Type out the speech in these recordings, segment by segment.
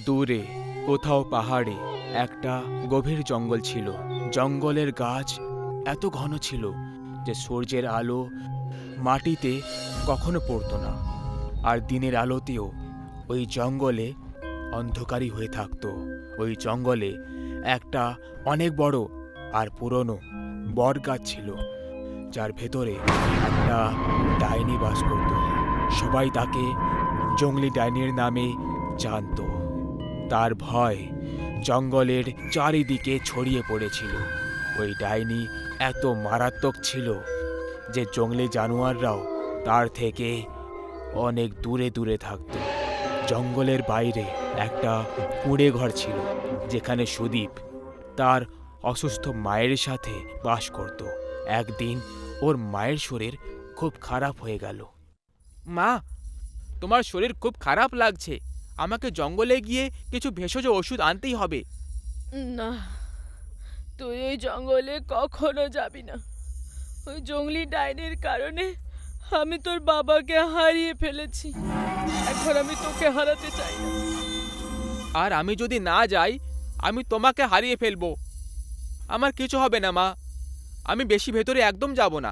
দূরে কোথাও পাহাড়ে একটা গভীর জঙ্গল ছিল। জঙ্গলের গাছ এত ঘন ছিল যে সূর্যের আলো মাটিতে কখনো পড়তো না, আর দিনের আলোতেও ওই জঙ্গলে অন্ধকারই হয়ে থাকতো। ওই জঙ্গলে একটা অনেক বড় আর পুরনো বট গাছ ছিল, যার ভেতরে একটা ডাইনি বাস করত। সবাই তাকে জঙ্গলি ডাইনির নামে জানত। তার ভয় জঙ্গলের চারিদিকে ছড়িয়ে পড়েছিল। ওই ডাইনি এত মারাত্মক ছিল যে জঙ্গলি জানোয়াররাও তার থেকে অনেক দূরে দূরে থাকত। জঙ্গলের বাইরে একটা কুঁড়ে ঘর ছিল, যেখানে সুদীপ তার অসুস্থ মায়ের সাথে বাস করত। একদিন ওর মায়ের শরীর খুব খারাপ হয়ে গেল। মা, তোমার শরীর খুব খারাপ লাগছে, আমাকে জঙ্গলে গিয়ে কিছু ভেষজ ওষুধ আনতেই হবে। না, তুই ওই জঙ্গলে কখনো যাবি না। ওই জঙ্গলি ডাইনির কারণে আমি তোর বাবাকে হারিয়ে ফেলেছি। এখন আমি তোকে হারাতে চাই না। আর আমি যদি না যাই, আমি তোমাকে হারিয়ে ফেলবো। আমার কিছু হবে না মা, আমি বেশি ভেতরে একদম যাব না।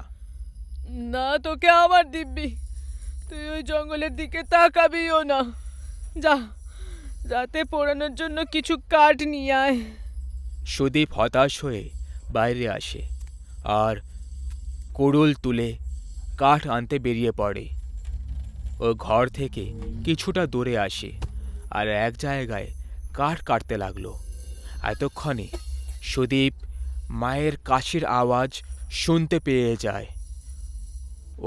না, তোকে আমার দিব্যি, তুই ওই জঙ্গলের দিকে তাকাবিও না। যা, রাতে পোড়ানোর জন্য কিছু কাঠ নিয়ে আয়। সুদীপ হতাশ হয়ে বাইরে আসে আর কুড়ুল তুলে কাঠ আনতে বেরিয়ে পড়ে। ও ঘর থেকে কিছুটা দূরে আসে আর এক জায়গায় কাঠ কাটতে লাগলো। এতক্ষণে সুদীপ মায়ের কাশির আওয়াজ শুনতে পেয়ে যায়।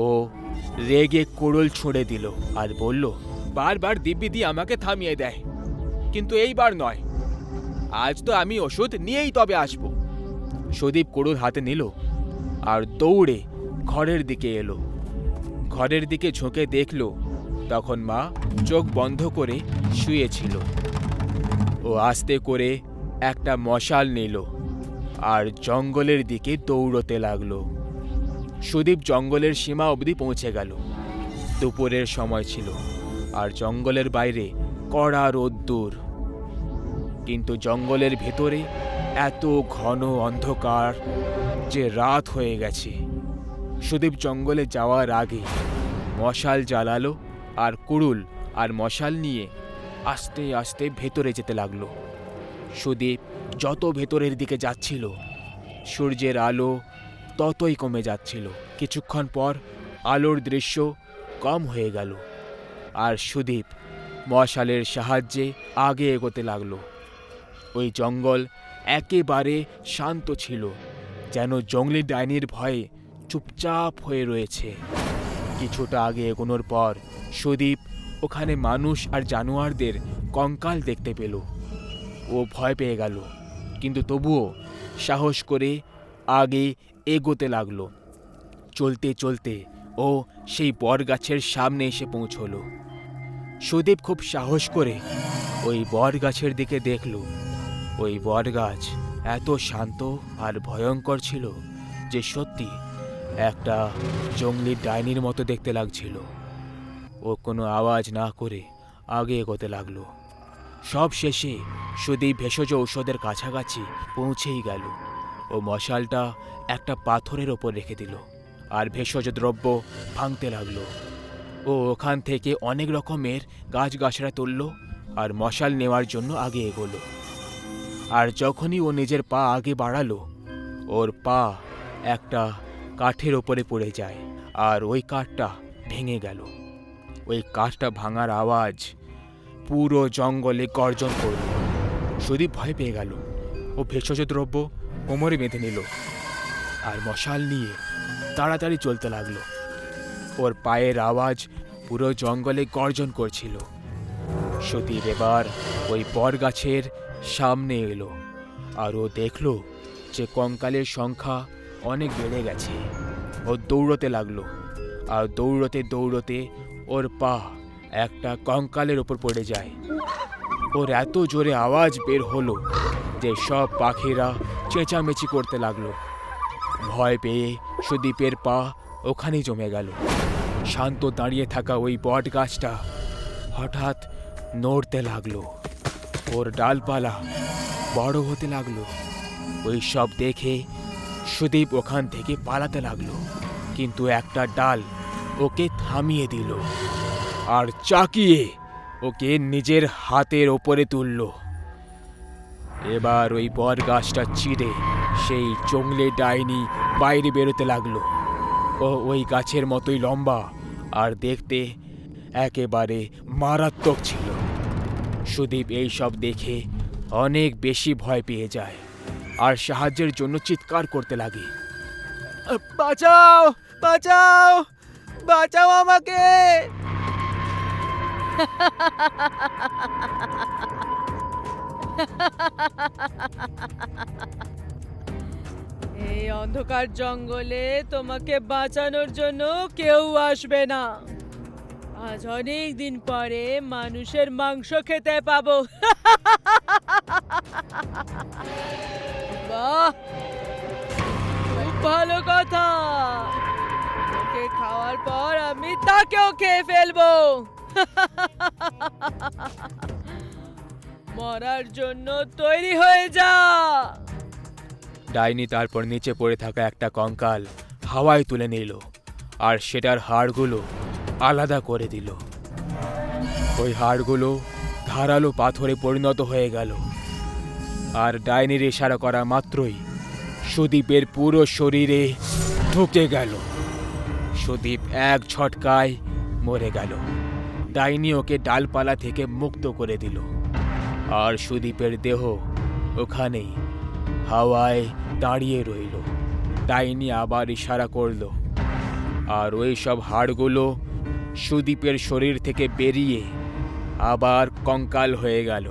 ও রেগে কুড়ুল ছুঁড়ে দিল আর বলল, বারবার দিব্যি দিয়ে আমাকে থামিয়ে দেয়, কিন্তু এইবার নয়। আজ তো আমি ওষুধ নিয়েই তবে আসব। সুদীপ কুড়ুল হাতে নিল আর দৌড়ে ঘরের দিকে এলো। ঘরের দিকে ঝুঁকে দেখল তখন মা চোখ বন্ধ করে শুয়েছিল। ও আস্তে করে একটা মশাল নিল আর জঙ্গলের দিকে দৌড়তে লাগলো। সুদীপ জঙ্গলের সীমা অবধি পৌঁছে গেল। দুপুরের সময় ছিল আর জঙ্গলের বাইরে কড়া রোদ্দুর, কিন্তু জঙ্গলের ভেতরে এত ঘন অন্ধকার যে রাত হয়ে গেছে। সুদীপ জঙ্গলে যাওয়ার আগে মশাল জ্বালালো আর কুড়ুল আর মশাল নিয়ে আস্তে আস্তে ভেতরে যেতে লাগলো। সুদীপ যত ভেতরের দিকে যাচ্ছিল, সূর্যের আলো ততই কমে যাচ্ছিল। কিছুক্ষণ পর আলোর দৃশ্য কম হয়ে গেল আর সুদীপ মশালের সাহায্যে আগে এগোতে লাগলো। ওই জঙ্গল একেবারে শান্ত ছিল, যেন জঙ্গলি ডাইনির ভয়ে চুপচাপ হয়ে রয়েছে। কিছুটা আগে এগোনোর পর সুদীপ ওখানে মানুষ আর জানোয়ারদের কঙ্কাল দেখতে পেল। ও ভয় পেয়ে গেল, কিন্তু তবুও সাহস করে আগে এগোতে লাগলো। চলতে চলতে ও সেই বটগাছের সামনে এসে পৌঁছলো। সুদীপ খুব সাহস করে ওই বটগাছের দিকে দেখল। ওই বটগাছ এত শান্ত আর ভয়ঙ্কর ছিল যে সত্যি একটা জঙ্গলি ডাইনির মতো দেখতে লাগছিল। ও কোনো আওয়াজ না করে আগে এগোতে লাগলো। সব শেষে সুদীপ ভেষজ ঔষধের কাছাকাছি পৌঁছেই গেল। ও মশালটা একটা পাথরের ওপর রেখে দিল আর ভেষজ দ্রব্য ভাঙতে লাগলো। ও ওখান থেকে অনেক রকমের গাছগাছড়া তুলল আর মশাল নেওয়ার জন্য আগে এগোলো। আর যখনই ও নিজের পা আগে বাড়ালো, ওর পা একটা কাঠের ওপরে পড়ে যায় আর ওই কাঠটা ভেঙে গেল। ওই কাঠটা ভাঙার আওয়াজ পুরো জঙ্গলে গর্জন করল। সুদীপ ভয় পেয়ে গেল। ও ভেষজ দ্রব্য কোমরে বেঁধে নিল আর মশাল নিয়ে তাড়াতাড়ি চলতে লাগলো। ওর পায়ের আওয়াজ পুরো জঙ্গলে গর্জন করছিল। সুদীপ এবার ওই বটগাছের সামনে এলো আর ও দেখল যে কঙ্কালের সংখ্যা অনেক বেড়ে গেছে। ও দৌড়তে লাগলো আর দৌড়তে দৌড়তে ওর পা একটা কঙ্কালের ওপর পড়ে যায়। ওর এত জোরে আওয়াজ বের হলো যে সব পাখিরা চেঁচামেচি করতে লাগলো। ভয় পেয়ে সুদীপের পা ওখানেই জমে গেল। শান্ত দাঁড়িয়ে থাকা ওই বট গাছটা হঠাৎ নড়তে লাগলো ওর ডালপালা বড় হতে লাগলো। ওই সব দেখে সুদীপ ওখান থেকে পালাতে লাগলো, কিন্তু একটা ডাল ওকে থামিয়ে দিল আর চাকিয়ে ওকে নিজের হাতের ওপরে তুলল। এবার ওই বট গাছটা চিড়ে সেই জংলে ডাইনি বাইরে বেরোতে লাগলো। ও ওই গাছের মতোই লম্বা আর দেখতে একেবারে মারাত্মক ছিল। সুদীপ এই সব দেখে অনেক বেশি ভয় পেয়ে যায় আর সাহায্যের জন্য চিৎকার করতে লাগে, বাঁচাও, বাঁচাও, বাঁচাও আমাকে। এই অন্ধকার জঙ্গলে তোমাকে বাঁচানোর জন্য কেউ আসবে না। আজ অনেক দিন পরে মানুষের মাংস খেতে পাবো। বাহ, খুব ভালো কথা। ওকে খাওয়ার পর আমি তাকেও খেয়ে ফেলবো। মরার জন্য তৈরি হয়ে যা। ডাইনি তারপর নিচে পড়ে থাকা একটা কঙ্কাল হাওয়ায় তুলে নিল আর সেটার হাড়গুলো আলাদা করে দিল। ওই হাড়গুলো ধারালো পাথরে পরিণত হয়ে গেল আর ডাইনির ইশারা করা মাত্রই সুদীপের পুরো শরীরে ঢুকে গেল। সুদীপ এক ঝটকায় মরে গেল। ডাইনি ওকে ডালপালা থেকে মুক্ত করে দিল আর সুদীপের দেহ ওখানেই হাওয়ায় দাঁড়িয়ে রইল। ডাইনি আবার ইশারা করল আর ওই সব হাড়গুলো সুদীপের শরীর থেকে বেরিয়ে আবার কঙ্কাল হয়ে গেল।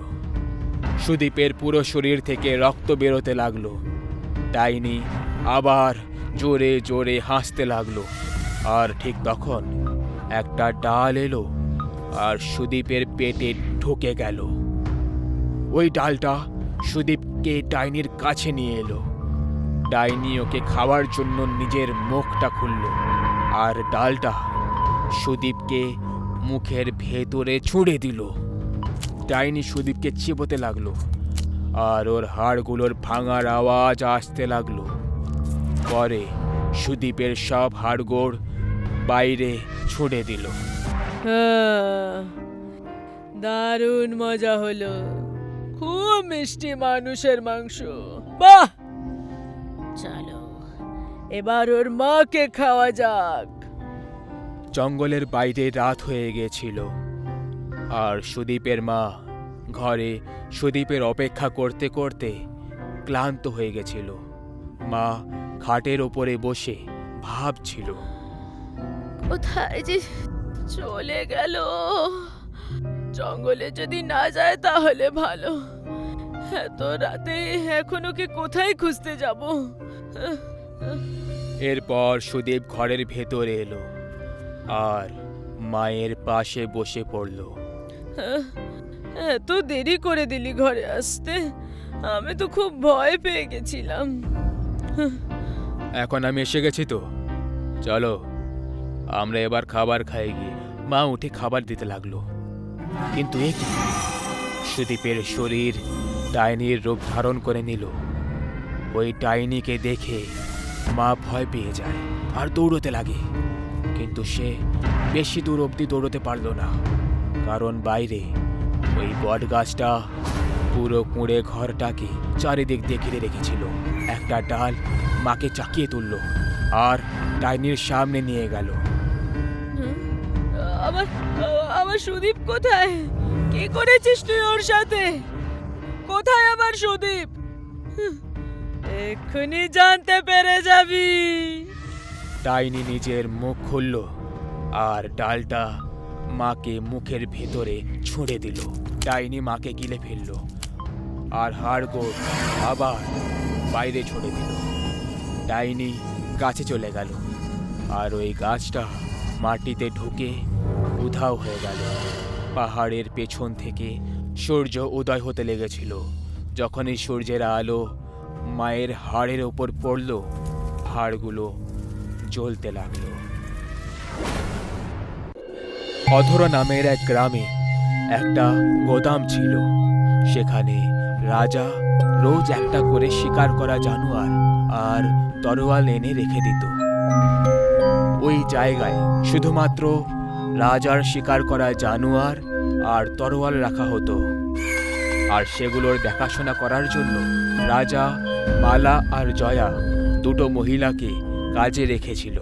সুদীপের পুরো শরীর থেকে রক্ত বেরোতে লাগলো। ডাইনি আবার জোরে জোরে হাসতে লাগলো আর ঠিক তখন একটা ডাল এলো আর সুদীপের পেটে ঢুকে গেল। ওই ডালটা সুদীপকে ডাইনির কাছে নিয়ে এলো। ডাইনি ওকে খাওয়ার জন্য নিজের মুখটা খুলল আর ডালটা সুদীপকে মুখের ভেতরে ছুঁড়ে দিল। ডাইনি সুদীপকে চিবোতে লাগলো আর ওর হাড়গুলোর ভাঙার আওয়াজ আসতে লাগলো। পরে সুদীপের সব হাড়গোড় বাইরে ছুঁড়ে দিল। দারুণ মজা হলো। খুব মিষ্টি মানুষের মাংস। বাহ, চলো এবার ওর মাকে খাওয়া যাক। জঙ্গলের বাইরে রাত হয়ে গেছিল আর সুদীপের মা ঘরে সুদীপের অপেক্ষা করতে করতে ক্লান্ত হয়ে গেছিল। মা খাটের ওপরে বসে ভাবছিল, কোথায় যে চলে গেল। জঙ্গলে যদি না যায় তাহলে ভালো। এত রাতে এখন ওকে কোথায় খুঁজতে যাব। এরপর সুদীপ ঘরের ভেতরে এলো আর মায়ের পাশে বসে পড়ল। এত দেরি করে দিলি ঘরে আসতে, আমি তো খুব ভয় পেয়ে গেছিলাম। এখন আমি এসে গেছি তো, চলো আমরা এবার খাবার খাই গিয়ে। মা উঠে খাবার দিতে লাগলো, কিন্তু এ কি, সুদীপের শরীর ডাইনির রূপ ধারণ করে নিল। ওই ডাইনিকে দেখে মা ভয় পেয়ে যায় আর দৌড়তে লাগে, কিন্তু সে বেশি দূর অবধি দৌড়তে পারল না, কারণ বাইরে ওই বট গাছটা পুরো কুঁড়ে ঘরটাকে চারিদিক দিয়ে ঘিরে রেখেছিল। একটা ডাল মাকে চাকিয়ে তুলল আর ডাইনির সামনে নিয়ে গেল। আমার সুদীপ কোথায়? কি করেছিস তুই ওর সাথে? কোথায় আমার সুদীপ? এক্ষুনি জানতে পেরে যাবি। ডাইনি নিজের মুখ খুলল আর ডালটা মাকে মুখের ভেতরে ছুঁড়ে দিল। ডাইনি মাকে গিলে ফেলল আর হাড়গোড় আবার বাইরে ছড়ে দিল। ডাইনি গাছে চলে গেল আর ওই গাছটা মাটিতে ঢুকে উধাও হয়ে গেল। পাহাড়ের পেছন থেকে সূর্য উদয় হতে লেগেছিল। যখনই সূর্যের আলো মায়ের হাড়ের ওপর পড়ল, হাড়গুলো জ্বলতে লাগলো। অধরা নামের এক গ্রামে একটা গোদাম ছিল। সেখানে রাজা রোজ একটা করে শিকার করা জানোয়ার আর তরোয়াল এনে রেখে দিত। ওই জায়গায় শুধুমাত্র রাজার শিকার করা জানোয়ার আর তরোয়াল রাখা হতো। আর সেগুলোর দেখাশোনা করার জন্য রাজা মালা আর জয়া দুটো মহিলাকে কাজে রেখেছিল।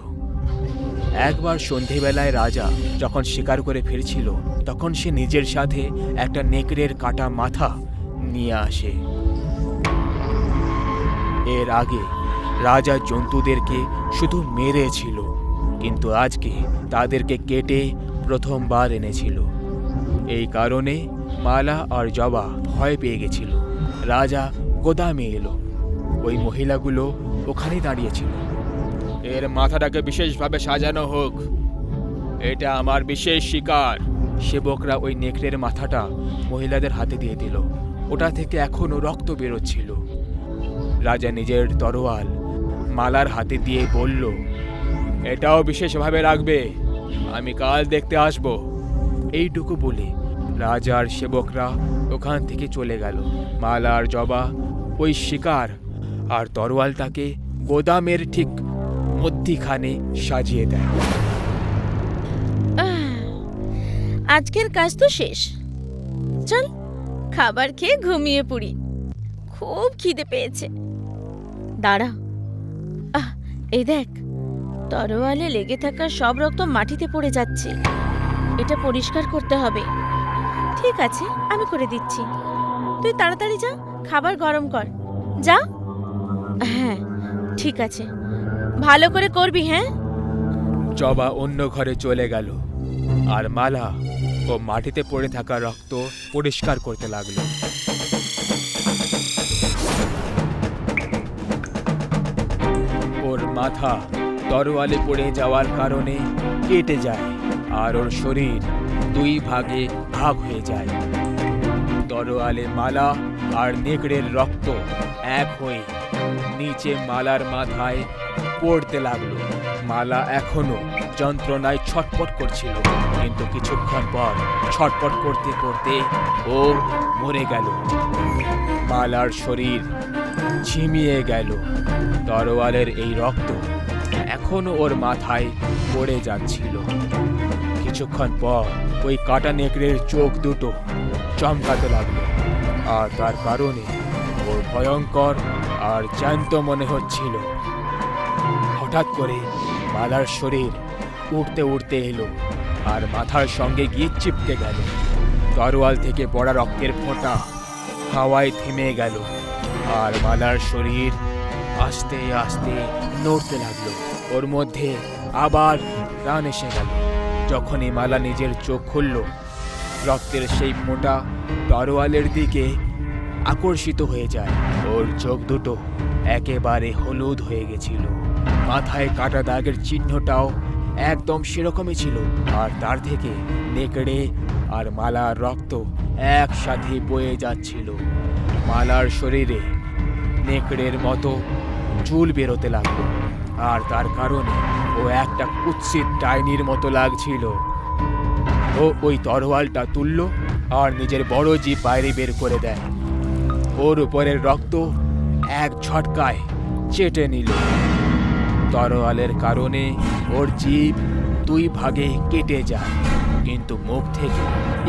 একবার সন্ধেবেলায় রাজা যখন শিকার করে ফিরছিল, তখন সে নিজের সাথে একটা নেকড়ের কাটা মাথা নিয়ে আসে। এর আগে রাজা জন্তুদেরকে শুধু মেরেছিল, কিন্তু আজকে তাদেরকে কেটে প্রথমবার এনেছিল। এই কারণে মালা আর জবা ভয় পেয়ে গেছিল। রাজা গোদামে এলো। ওই মহিলাগুলো ওখানেই দাঁড়িয়েছিল। এর মাথাটাকে বিশেষভাবে সাজানো হোক, এটা আমার বিশেষ শিকার। সেবকরা ওই নেকড়ের মাথাটা মহিলাদের হাতে দিয়ে দিল। ওটা থেকে এখনো রক্ত বেরোচ্ছিল। রাজা নিজের তরোয়াল মালার হাতে দিয়ে বলল, এটাও বিশেষভাবে রাখবে, আমি কাল দেখতে আসব। এইটুকু বলে রাজার সেবকরা ওখান থেকে চলে গেল। মালা আর জবা ওই শিকার আর তরোয়ালটাকে গোদামের ঠিক মধ্যিখানে সাজিয়ে দেয়। আজকের কাজ তো শেষ, চল খাবার খেয়ে ঘুমিয়ে পড়ি, খুব খিদে পেয়েছে। দাঁড়া, এই দেখ, তরোয়ালে লেগে থাকা সব রক্ত মাটিতে পড়ে যাচ্ছে, এটা পরিষ্কার করতে হবে। ঠিক আছে, আমি করে দিচ্ছি, তুই তাড়াতাড়ি যা, খাবার গরম কর, যা। হ্যাঁ ঠিক আছে, ভালো করে করবি। হ্যাঁ। জবা অন্য ঘরে চলে গেল আর মালা ও মাটিতে পড়ে থাকা রক্ত পরিষ্কার করতে লাগলো। ওর মাথা তরোয়ালে পড়ে যাওয়ার কারণে কেটে যায় আর ওর শরীর দুই ভাগে ভাগ হয়ে যায়। তরোয়ালে মালা আর নেকড়ের রক্ত এক হয়ে নিচে মালার মাথায় পড়তে লাগলো। মালা এখনো যন্ত্রণায় ছটপট করছিল, কিন্তু কিছুক্ষণ পর ছটপট করতে করতে ও মরে গেল। মালার শরীর ঝিমিয়ে গেল। তরোয়ালের এই রক্ত এখনো ওর মাথায় পড়ে যাচ্ছিল। কিছুক্ষণ পর ওই কাটা নেকড়ের চোখ দুটো চমকাতে লাগলো, আর তার কারণে ওর ভয়ঙ্কর আর জ্যান্ত মনে হচ্ছিল। হঠাৎ করে মালার শরীর উঠতে উঠতে এলো আর মাথার সঙ্গে গিয়ে চিপকে গেল। তরোয়াল থেকে পড়া রক্তের ফোঁটা হাওয়ায় থেমে গেল আর মালার শরীর আস্তে আস্তে নড়তে লাগলো। ওর মধ্যে আবার প্রাণ এসে গেল। যখনই মালা নিজের চোখ খুলল, রক্তের সেই ফোঁটা তরোয়ালের দিকে আকর্ষিত হয়ে যায়। ওর চোখ দুটো একেবারে হলুদ হয়ে গেছিল। মাথায় কাটা দাগের চিহ্নটাও একদম সেরকমই ছিল, আর তার থেকে নেকড়ে আর মালার রক্ত একসাথে বয়ে যাচ্ছিল। মালার শরীরে নেকড়ের মতো চুল বেরোতে লাগলো, আর তার কারণে ও একটা কুৎসিত ডাইনির মতো লাগছিল। ও ওই তরোয়ালটা তুলল আর নিজের বড় জিভ বাইরে বের করে দেয়। ওর উপরের রক্ত এক ঝটকায় চেটে নিল। তরোয়ালের কারণে ওর জিভ দুই ভাগে কেটে যায়, কিন্তু মুখ থেকে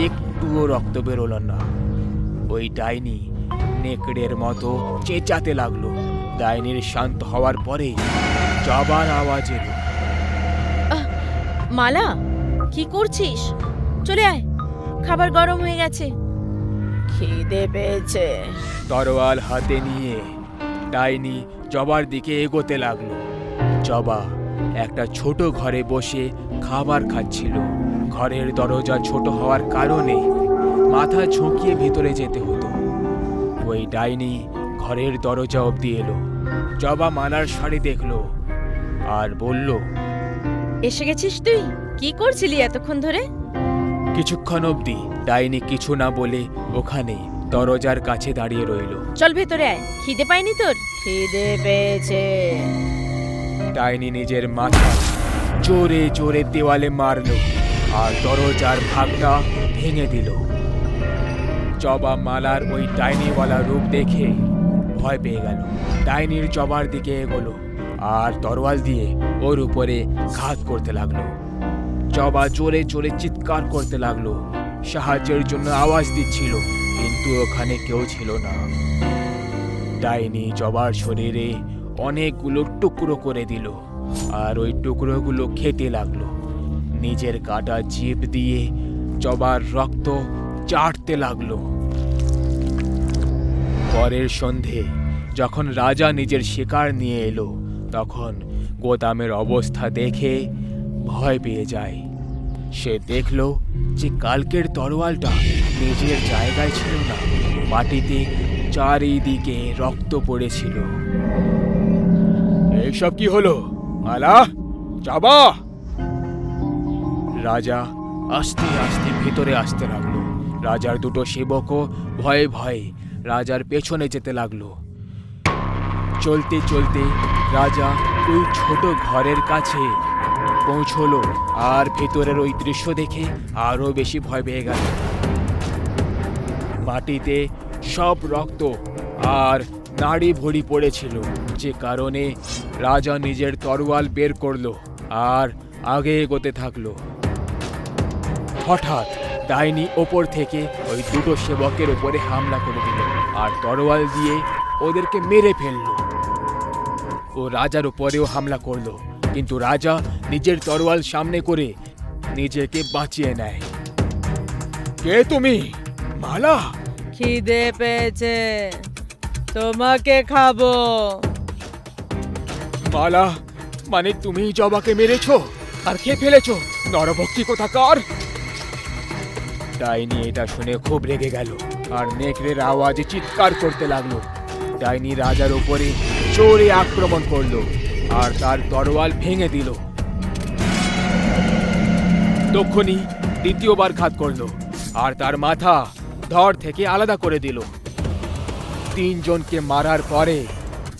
একটুও রক্ত বেরোল না। ওই ডাইনি নেকড়ের মতো চেঁচাতে লাগলো। ডাইনির শান্ত হওয়ার পরে জবার আওয়াজ এলো, মালা, কি করছিস? চলে আয়, খাবার গরম হয়ে গেছে, খিদে পেয়েছে। তরোয়াল হাতে নিয়ে ডাইনি জবার দিকে এগোতে লাগলো। জবা একটা ছোট ঘরে বসে খাবার খাচ্ছিল। ঘরের দরজা ছোট হওয়ার কারণে মাথা ঝুঁকিয়ে ভেতরে যেতে হতো। ওই ডাইনি ঘরের দরজা অবধি এলো। জবা মালার শাড়ি দেখলো আর বলল, এসে গেছিস তুই? কি করছিলি এতক্ষণ ধরে? কিছুক্ষণ অবধি ডাইনি কিছু না বলে ওখানে দরজার কাছে দাঁড়িয়ে রইল। চল ভেতরে আয়, খিদে পায়নি তোর? খিদে পেয়েছে। ডাইনি নিজের মাথা জোরে জোরে দেওয়ালে মারল আর দরজার ভাগটা ভেঙে দিল। জবা মালার ওই ডাইনিওয়ালা রূপ দেখে ভয় পেয়ে গেল। ডাইনির জবার দিকে এগোলো আর তরোয়াল দিয়ে ওর উপরে ঘাত করতে লাগলো। জবা জোরে জোরে চিৎকার করতে লাগলো, সাহায্যের জন্য আওয়াজ দিচ্ছিল, কিন্তু ওখানে কেউ ছিল না। ডাইনি জবার শরীরে অনেকগুলো টুকরো করে দিল আর ওই টুকরোগুলো খেতে লাগলো। নিজের কাটা জিভ দিয়ে জবার রক্ত চাটতে লাগলো। পরের সন্ধে যখন রাজা নিজের শিকার নিয়ে এলো, তখন গোদামের অবস্থা দেখে ভয় পেয়ে যায়। সে দেখল যে কালকের তরোয়ালটা নিজের জায়গায় ছিল না, মাটিতে চারিদিকে রক্ত পড়েছিল। এইসব কি হলো? মালা, জবা! রাজা আস্তে আস্তে ভেতরে আসতে লাগলো। রাজার দুটো সেবকও ভয়ে ভয়ে রাজার পেছনে যেতে লাগলো। চলতে চলতে রাজা ওই ছোট ঘরের কাছে পৌঁছলো আর ভেতরের ওই দৃশ্য দেখে আরো বেশি ভয় পেয়ে গেল। মাটিতে সব রক্ত আর নাড়ি ভড়ি পড়েছিল, যে কারণে রাজা নিজের তরোয়াল বের করলো আর আগে এগোতে থাকলো। হঠাৎ ডাইনি ওপর থেকে ওই দুটো সেবকের উপরে হামলা করে দিল আর তরোয়াল দিয়ে ওদেরকে মেরে ফেললো। ও রাজার উপরেও হামলা করলো, কিন্তু রাজা নিজের তরোয়াল সামনে করে নিজেকে বাঁচিয়ে নেয়। কে তুমি? মালা? খিদে পেয়েছে, তোমাকে খাবো। মালা, মানে তুমি জবাকে মেরেছো আর খেয়ে ফেলেছো? নরভক্ষী কোথাকার! ডাইনি এটা শুনে খুব রেগে গেল আর নেকড়ের আওয়াজে চিৎকার করতে লাগলো। ডাইনি রাজার উপরে জোরে আক্রমণ করলো আর তার তরোয়াল ভেঙে দিল। তখনই দ্বিতীয়বার ঘাত করলো আর তার মাথা ধড় থেকে আলাদা করে দিল। তিনজনকে মারার পরে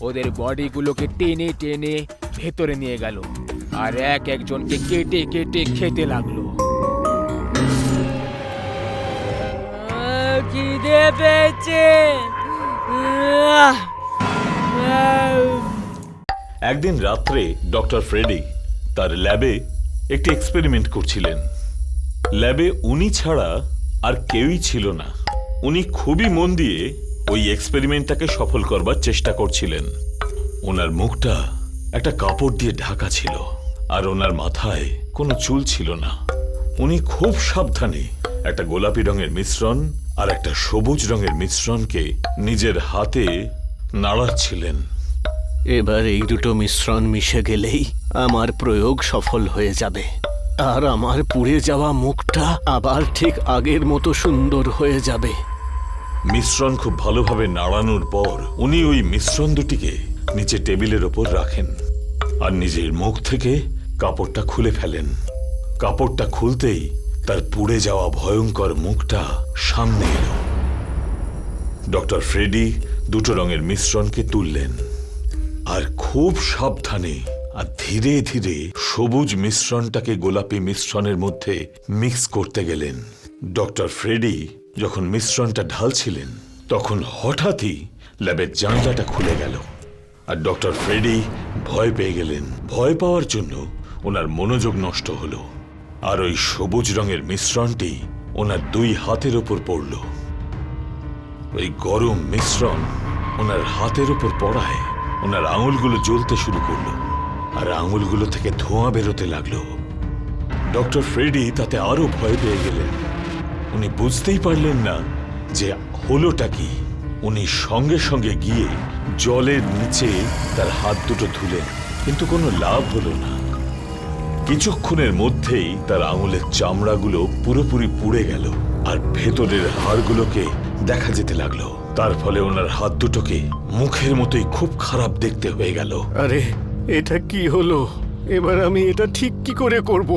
ওদের বডিগুলোকে টেনে টেনে ভেতরে নিয়ে গেল আর এক একজনকে কেটে কেটে খেতে লাগলো। খিদে পেয়েছে। একদিন রাত্রে ডক্টর ফ্রেডি তার ল্যাবে একটি এক্সপেরিমেন্ট করছিলেন। ল্যাবে উনি ছাড়া আর কেউই ছিল না। উনি খুবই মন দিয়ে ওই এক্সপেরিমেন্টটাকে সফল করবার চেষ্টা করছিলেন। ওনার মুখটা একটা কাপড় দিয়ে ঢাকা ছিল আর ওনার মাথায় কোনো চুল ছিল না। উনি খুব সাবধানে একটা গোলাপি রঙের মিশ্রণ আর একটা সবুজ রঙের মিশ্রণকে নিজের হাতে নাড়াচ্ছিলেন। এবার এই দুটো মিশ্রণ মিশে গেলেই আমার প্রয়োগ সফল হয়ে যাবে আর আমার পুড়ে যাওয়া মুখটা আবার ঠিক আগের মতো সুন্দর হয়ে যাবে। মিশ্রণ খুব ভালোভাবে নাড়ানোর পর উনি ওই মিশ্রণ দুটিকে নিচে টেবিলের ওপর রাখেন আর নিজের মুখ থেকে কাপড়টা খুলে ফেলেন। কাপড়টা খুলতেই তার পুড়ে যাওয়া ভয়ঙ্কর মুখটা সামনে এলো। ডক্টর ফ্রেডি দুটো রঙের মিশ্রণকে তুললেন আর খুব সাবধানে আর ধীরে ধীরে সবুজ মিশ্রণটাকে গোলাপি মিশ্রণের মধ্যে মিক্স করতে গেলেন। ডক্টর ফ্রেডি যখন মিশ্রণটা ঢালছিলেন তখন হঠাৎই ল্যাবের জানলাটা খুলে গেল আর ডক্টর ফ্রেডি ভয় পেয়ে গেলেন। ভয় পাওয়ার জন্য ওনার মনোযোগ নষ্ট হলো আর ওই সবুজ রঙের মিশ্রণটি ওনার দুই হাতের ওপর পড়ল। ওই গরম মিশ্রণ ওনার হাতের ওপর পড়ায় ওনার আঙুলগুলো জ্বলতে শুরু করলো আর আঙুলগুলো থেকে ধোঁয়া বেরোতে লাগলো। ডক্টর ফ্রেডি তাতে আরো ভয় পেয়ে গেলেন। উনি বুঝতেই পারলেন না যে হলোটা কি। উনি সঙ্গে সঙ্গে গিয়ে জলের নিচে তার হাত দুটো ধুলেন, কিন্তু কোনো লাভ হলো না। কিছুক্ষণের মধ্যেই তার আঙুলের চামড়াগুলো পুরোপুরি পুড়ে গেল আর ভেতরের হাড়গুলোকে দেখা যেতে লাগলো। তার ফলে ওনার হাত দুটোকে মুখের মতোই খুব খারাপ দেখতে হয়ে গেল। আরে এটা কি হলো? এবার আমি এটা ঠিক কি করে করব?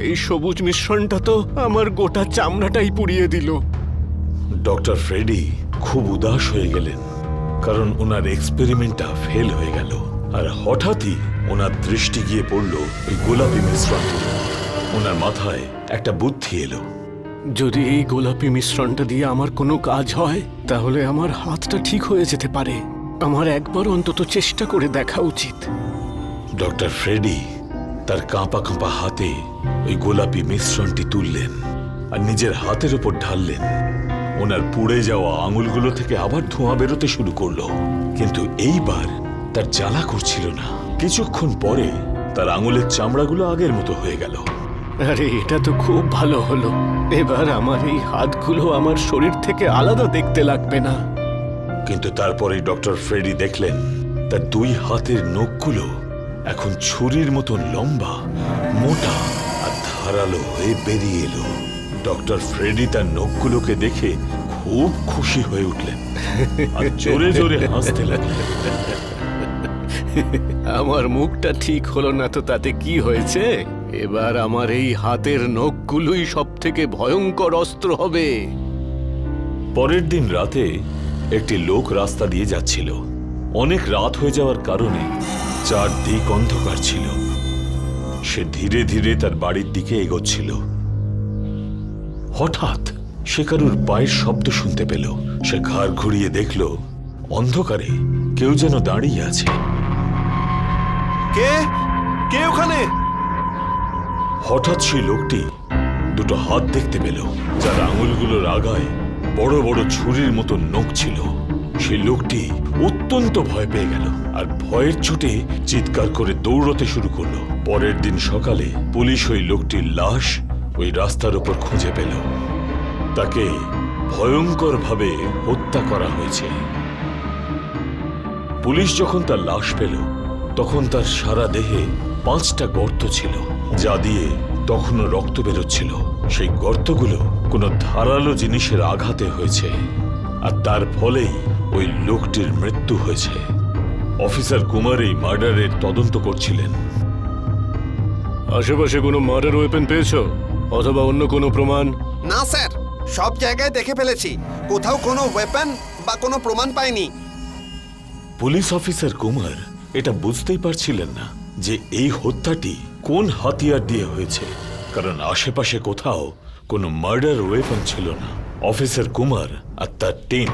এই সবুজ মিশ্রণটা তো আমার গোটা চামড়াটাই পুড়িয়ে দিল। ডক্টর ফ্রেডি খুব উদাস হয়ে গেলেন, কারণ ওনার এক্সপেরিমেন্টটা ফেল হয়ে গেল। আর হঠাৎই ওনার দৃষ্টি গিয়ে পড়ল ওই গোলাপি মিশ্রণ। ওনার মাথায় একটা বুদ্ধি এলো। যদি এই গোলাপি মিশ্রণটা দিয়ে আমার কোনো কাজ হয় তাহলে আমার হাতটা ঠিক হয়ে যেতে পারে। আমার একবার অন্তত চেষ্টা করে দেখা উচিত। ডক্টর ফ্রেডি তার কাঁপা কাঁপা হাতে ওই গোলাপি মিশ্রণটি তুললেন আর নিজের হাতের উপর ঢাললেন। ওনার পুড়ে যাওয়া আঙুলগুলো থেকে আবার ধোঁয়া বেরোতে শুরু করলো, কিন্তু এইবার তার জ্বালা করছিল না। কিছুক্ষণ পরে তার আঙুলের চামড়াগুলো আগের মতো হয়ে গেল। আরে এটা তো খুব ভালো হলো। এবার আমার এই হাতগুলো আমার শরীর থেকে আলাদা দেখতে লাগবে না। কিন্তু তারপরেই ডক্টর ফ্রেডি দেখলেন তার দুই হাতের নখগুলো এখন ছুরির মতন লম্বা, মোটা আর ধারালো হয়ে বেরিয়ে এলো। ডক্টর ফ্রেডি তার নখগুলোকে দেখে খুব খুশি হয়ে উঠলেন আর জোরে জোরে হাসতে লাগলেন। আমার মুখটা ঠিক হলো না তো তাতে কি হয়েছে? এবার আমার এই হাতের নখগুলোই সব থেকে ভয়ঙ্কর অস্ত্র হবে। পরের দিন রাতে একটি লোক রাস্তা দিয়ে যাচ্ছিল। অনেক রাত হয়ে যাওয়ার কারণে চারদিক অন্ধকার ছিল। সে ধীরে ধীরে তার বাড়ির দিকে এগোচ্ছিল। হঠাৎ সে কারুর পায়ের শব্দ শুনতে পেল। সে ঘাড় ঘুরিয়ে দেখল অন্ধকারে কেউ যেন দাঁড়িয়ে আছে। কে কে ওখানে? হঠাৎ সেই লোকটি দুটো হাত দেখতে পেল, যার আঙুলগুলোর আগায় বড় বড় ছুরির মতো নখ ছিল। সেই লোকটি অত্যন্ত ভয় পেয়ে গেল আর ভয়ের চোটে চিৎকার করে দৌড়তে শুরু করলো। পরের দিন সকালে পুলিশ ওই লোকটির লাশ ওই রাস্তার উপর খুঁজে পেল। তাকে ভয়ঙ্করভাবে হত্যা করা হয়েছে। পুলিশ যখন তার লাশ পেল তখন তার সারা দেহে 5টা গর্ত ছিল, যা দিয়ে তখনও রক্ত বেরোচ্ছিল। সেই গর্তগুলো কোনো ধারালো জিনিসের আঘাতে হয়েছে আর তার ফলেই ওই লোকটির মৃত্যু হয়েছে। অফিসার কুমার এই মার্ডারের তদন্ত করছিলেন। আশেপাশে কোনো মার্ডার ওয়েপেন পেয়েছো অথবা অন্য কোনো প্রমাণ? না স্যার, সব জায়গায় দেখে ফেলেছি, কোথাও কোনো ওয়েপন বা কোনো প্রমাণ পাইনি। পুলিশ অফিসার কুমার এটা বুঝতেই পারছিলেন না যে এই হত্যাটি কোন হাতিয়ার দিয়ে হয়েছে, কারণ আশেপাশে কোথাও কোনো মার্ডার ওয়েপন ছিল না। অফিসার কুমার আর তার টিম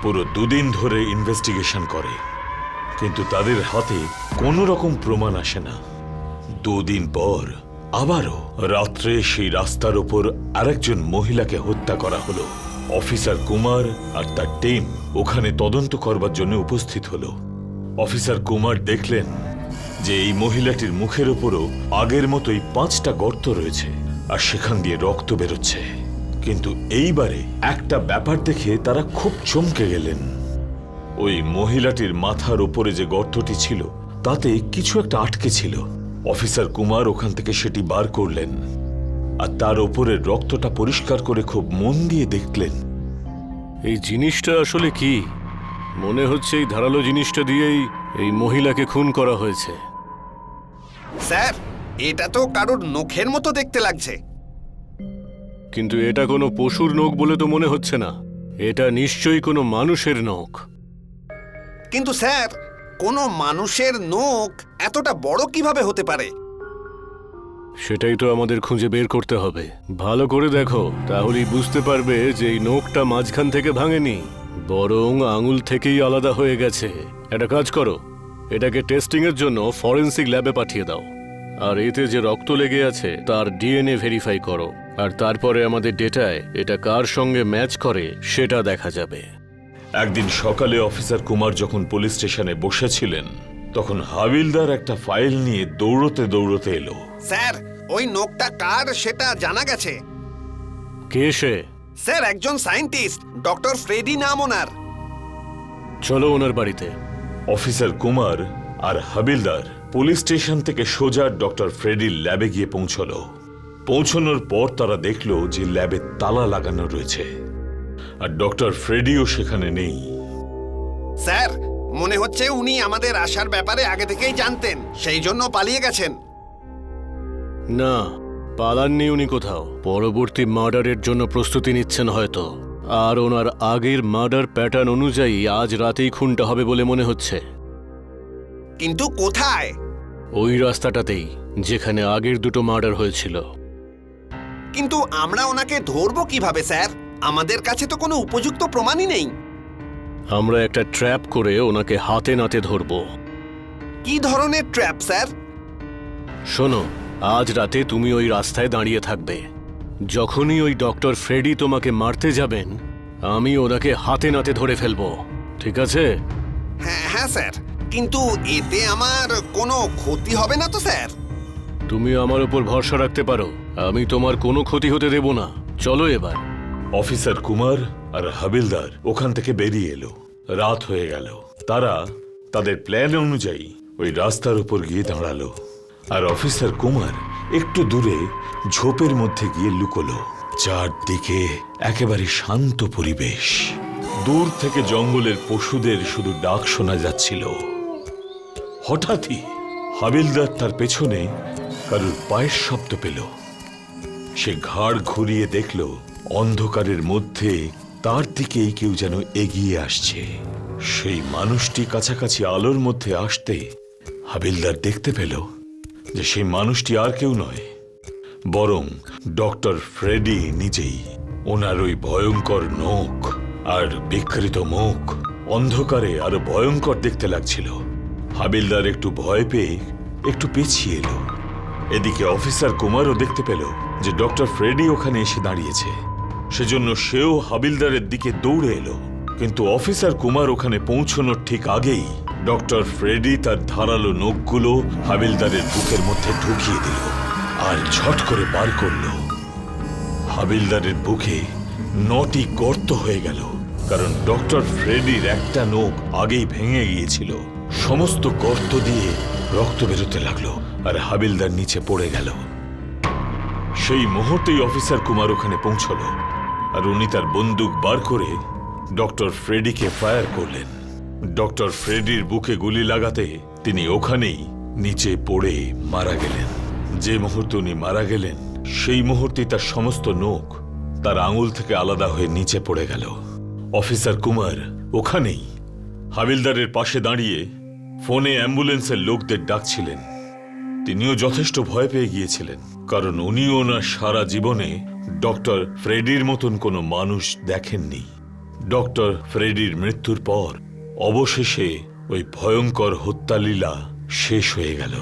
পুরো 2 দিন ধরে ইনভেস্টিগেশন করে, কিন্তু তাদের হাতে কোনো রকম প্রমাণ আসে না। 2 দিন পর আবারও রাত্রে সেই রাস্তার ওপর আরেকজন মহিলাকে হত্যা করা হলো। অফিসার কুমার আর তার টিম ওখানে তদন্ত করবার জন্য উপস্থিত হলো। অফিসার কুমার দেখলেন যে এই মহিলাটির মুখের ওপরও আগের মতোই 5টা গর্ত রয়েছে আর সেখান দিয়ে রক্ত বেরোচ্ছে। কিন্তু এইবারে একটা ব্যাপার দেখে তারা খুব চমকে গেলেন। ওই মহিলাটির মাথার ওপরে যে গর্তটি ছিল তাতে কিছু একটা আটকে ছিল। অফিসার কুমার ওখান থেকে সেটি বার করলেন আর তার ওপরের রক্তটা পরিষ্কার করে খুব মন দিয়ে দেখলেন। এই জিনিসটা আসলে কি? মনে হচ্ছে এই ধারালো জিনিসটা দিয়েই এই মহিলাকে খুন করা হয়েছে। স্যার, এটা তো কারোর নখের মতো দেখতে লাগছে। কিন্তু এটা কোনো পশুর নখ বলে তো মনে হচ্ছে না। এটা নিশ্চয়ই কোনো মানুষের নখ। কিন্তু স্যার, কোনো মানুষের নখ এতটা বড় কিভাবে হতে পারে? সেটাই তো আমাদের খুঁজে বের করতে হবে। ভালো করে দেখো, তাহলেই বুঝতে পারবে যে এই নখটা মাঝখান থেকে ভাঙেনি, বরং আঙুল থেকেই আলাদা হয়ে গেছে। একটা কাজ করো, এটাকে টেস্টিং এর জন্য ফরেন্সিক ল্যাবে পাঠিয়ে দাও। আর এতে যে রক্ত লেগে আছে তার ডিএনএ ভেরিফাই করো, আর তারপরে আমাদের ডেটায় এটা কার সঙ্গে ম্যাচ করে সেটা দেখা যাবে। একদিন সকালে অফিসার কুমার যখন পুলিশ স্টেশনে বসেছিলেন তখন হাবিলদার একটা ফাইল নিয়ে দৌড়তে দৌড়তে এলো। স্যার, ওই নখটা কার সেটা জানা গেছে। কে সে? স্যার, একজন সায়েন্টিস্ট, ডক্টর ফ্রেডি নাম ওনার। চলো ওনার বাড়িতে। অফিসার কুমার আর হাবিলদার পুলিশ স্টেশন থেকে সোজা ডক্টর ফ্রেডির ল্যাবে গিয়ে পৌঁছানোর পর তারা দেখলো যে ল্যাবে তালা লাগানো রয়েছে আর ডক্টর ফ্রেডিও সেখানে নেই। স্যার, মনে হচ্ছে উনি আমাদের আসার ব্যাপারে আগে থেকেই জানতেন, সেই জন্য পালিয়ে গেছেন। না, পালাননি উনি কোথাও। পরবর্তী মার্ডারের জন্য প্রস্তুতি নিচ্ছেন হয়তো। আর ওনার আগের মার্ডার প্যাটার্ন অনুযায়ী আজ রাতেই খুনটা হবে বলে মনে হচ্ছে। কিন্তু কোথায়? ওই রাস্তাটাতেই যেখানে আগের 2টো মার্ডার হয়েছিল। কিন্তু আমরা ওনাকে ধরবো কিভাবে স্যার? আমাদের কাছে তো কোনো উপযুক্ত প্রমাণই নেই। আমরা একটা ট্র্যাপ করে ওনাকে হাতে নাতে ধরবো। কি ধরনের ট্র্যাপ স্যার? শোনো, আজ রাতে তুমি ওই রাস্তায় দাঁড়িয়ে থাকবে। যখনই ওই ডক্টর ফ্রেডি তোমাকে মারতে যাবেন, আমি ওনাকে হাতে নাতে ধরে ফেলবো, ঠিক আছে? হ্যাঁ হ্যাঁ স্যার, কিন্তু এতে আমার কোনো ক্ষতি হবে না তো স্যার? তুমি আমার উপর ভরসা রাখতে পারো, আমি তোমার কোনো ক্ষতি হতে দেব না। চলো এবার। অফিসার কুমার আর হাবিলদার ওখান থেকে বেরিয়ে এলো। রাত হয়ে গেল। তারা তাদের প্ল্যান অনুযায়ী ওই রাস্তার উপর গিয়ে দাঁড়ালো। আর অফিসার কুমার একটু দূরে ঝোপের মধ্যে গিয়ে লুকোলো। চারদিকে একেবারে শান্ত পরিবেশ। দূর থেকে জঙ্গলের পশুদের শুধু ডাক শোনা যাচ্ছিল। হঠাৎই হাবিলদার তার পেছনে কারুর পায়ের শব্দ পেল। সে ঘাড় ঘুরিয়ে দেখল অন্ধকারের মধ্যে তার দিকেই কেউ যেন এগিয়ে আসছে। সেই মানুষটি কাছাকাছি আলোর মধ্যে আসতে হাবিলদার দেখতে পেল যে সেই মানুষটি আর কেউ নয়, বরং ডক্টর ফ্রেডি নিজেই। ওনার ওই ভয়ঙ্কর নখ আর বিকৃত মুখ অন্ধকারে আরো ভয়ঙ্কর দেখতে লাগছিল। হাবিলদার একটু ভয় পেয়ে একটু পিছিয়ে এলো। এদিকে অফিসার কুমারও দেখতে পেল যে ডক্টর ফ্রেডি ওখানে এসে দাঁড়িয়েছে। সেজন্য সেও হাবিলদারের দিকে দৌড়ে এলো। কিন্তু অফিসার কুমার ওখানে পৌঁছানোর ঠিক আগেই ডক্টর ফ্রেডি তার ধারালো নখগুলো হাবিলদারের বুকের মধ্যে ঢুকিয়ে দিল আর ঝট করে বার করল। হাবিলদারের বুকে 9টি গর্ত হয়ে গেল, কারণ ডক্টর ফ্রেডির একটা নখ আগেই ভেঙে গিয়েছিল। সমস্ত গর্ত দিয়ে রক্ত বেরোতে লাগলো আর হাবিলদার নিচে পড়ে গেল। সেই মুহূর্তেই অফিসার কুমার ওখানে পৌঁছল আর উনি তার বন্দুক বার করে ডক্টর ফ্রেডিকে ফায়ার করলেন। ডক্টর ফ্রেডির বুকে গুলি লাগাতে তিনি ওখানেই নিচে পড়ে মারা গেলেন। যে মুহূর্তে উনি মারা গেলেন সেই মুহূর্তেই তার সমস্ত নখ তার আঙুল থেকে আলাদা হয়ে নিচে পড়ে গেল। অফিসার কুমার ওখানেই হাবিলদারের পাশে দাঁড়িয়ে ফোনে অ্যাম্বুলেন্সের লোকদের ডাকছিলেন। তিনিও যথেষ্ট ভয় পেয়ে গিয়েছিলেন, কারণ উনিও ওনার সারা জীবনে ডক্টর ফ্রেডির মতন কোনো মানুষ দেখেননি। ডক্টর ফ্রেডির মৃত্যুর পর অবশেষে ওই ভয়ঙ্কর হত্যালীলা শেষ হয়ে গেল।